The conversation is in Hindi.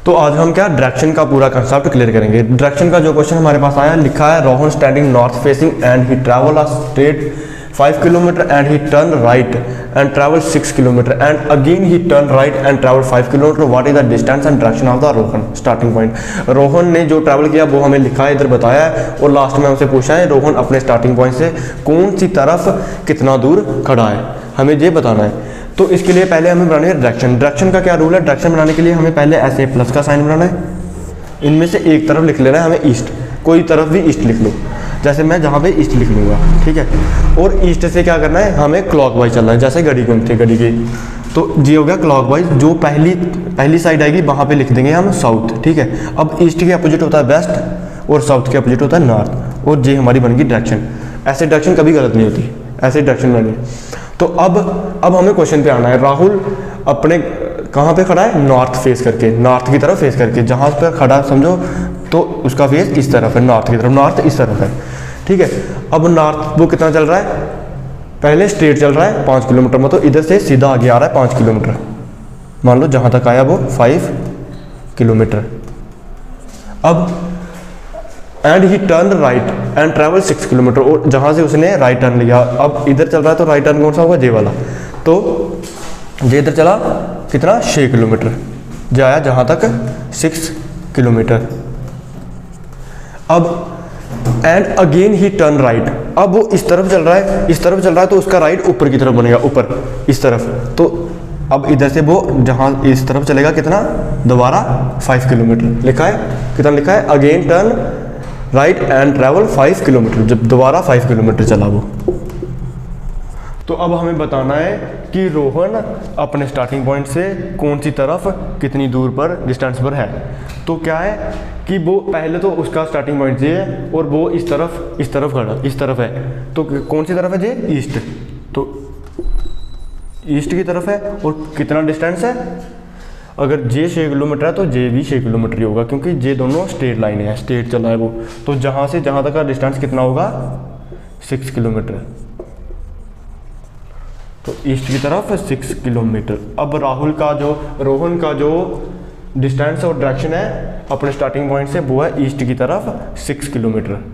तो आज हम क्या डायरेक्शन का पूरा कंसेप्ट क्लियर करेंगे। डायरेक्शन का जो क्वेश्चन हमारे पास आया, लिखा है Rohan standing north facing and he travel a straight 5 kilometre and he turn right and travel 6 kilometre and again he turn right and travel 5 kilometre. What is the distance and direction of the Rohan starting point. Rohan ने जो ट्रैवल किया वो हमें लिखा है, इधर बताया है, और लास्ट में हमसे पूछा है रोहन अपने स्टार्टिंग पॉइंट से कौन सी तरफ कितना दूर खड़ा है, हमें ये बताना है। तो इसके लिए पहले हमें बनानी है डायरेक्शन। डायरेक्शन का क्या रूल है, डायरेक्शन बनाने के लिए हमें पहले ऐसे प्लस का साइन बनाना है, इनमें से एक तरफ लिख लेना है हमें ईस्ट, कोई तरफ भी ईस्ट लिख लो, जैसे मैं जहाँ पे ईस्ट लिख लूँगा, ठीक है। और ईस्ट से क्या करना है, हमें क्लॉकवाइज चलना है, जैसे घड़ी घूमती है घड़ी की, तो ये हो गया क्लॉकवाइज। जो पहली साइड आएगी वहाँ पे लिख देंगे हम साउथ, ठीक है। अब ईस्ट के अपोजिट होता है वेस्ट और साउथ के अपोजिट होता है नॉर्थ, और ये हमारी बन गई डायरेक्शन। ऐसे डायरेक्शन कभी गलत नहीं होती, ऐसे डायरेक्शन बनानी है। तो अब हमें क्वेश्चन पे आना है। राहुल अपने कहाँ पे खड़ा है, नॉर्थ फेस करके, नॉर्थ की तरफ फेस करके, जहाँ पर खड़ा समझो तो उसका फेस इस तरफ है, नॉर्थ की तरफ, नॉर्थ इस तरफ है, ठीक है। अब नॉर्थ वो कितना चल रहा है, पहले स्ट्रेट चल रहा है 5 किलोमीटर में, तो इधर से सीधा आगे आ रहा है 5 किलोमीटर, मान लो जहाँ तक आया वो 5 किलोमीटर। अब and he turn right and travel 6 kilometre, और जहाँ से उसने राइट टर्न लिया, अब इधर चल रहा है तो राइट टर्न कौन सा होगा, जे वाला, तो जे इधर चला कितना 6 किलोमीटर, जाया जहाँ तक 6 किलोमीटर। अब and again he turn right, अब वो इस तरफ चल रहा है, इस तरफ चल रहा है, तो उसका राइट ऊपर की तरफ बनेगा, ऊपर इस तरफ। तो अब इधर से वो जहाँ इस तरफ चलेगा कितना, दोबारा 5 किलोमीटर लिखा है, कितना लिखा है, again turn right and travel 5 kilometre, जब दोबारा 5 किलोमीटर चला वो। तो अब हमें बताना है कि रोहन अपने स्टार्टिंग पॉइंट से कौन सी तरफ कितनी दूर पर डिस्टेंस पर है। तो क्या है कि वो पहले तो उसका स्टार्टिंग पॉइंट ये है और वो इस तरफ खड़ा, इस तरफ है, तो कौन सी तरफ है ये, ईस्ट, तो ईस्ट की तरफ है। और कितना डिस्टेंस है, अगर जे 6 किलोमीटर है तो जे भी 6 किलोमीटर ही होगा, क्योंकि जे दोनों स्ट्रेट लाइन है, स्ट्रेट चला है वो, तो जहाँ से जहाँ तक का डिस्टेंस कितना होगा, 6 किलोमीटर, तो ईस्ट की तरफ 6 किलोमीटर। अब रोहन का जो डिस्टेंस और डायरेक्शन है अपने स्टार्टिंग पॉइंट से, वो है ईस्ट की तरफ 6 किलोमीटर।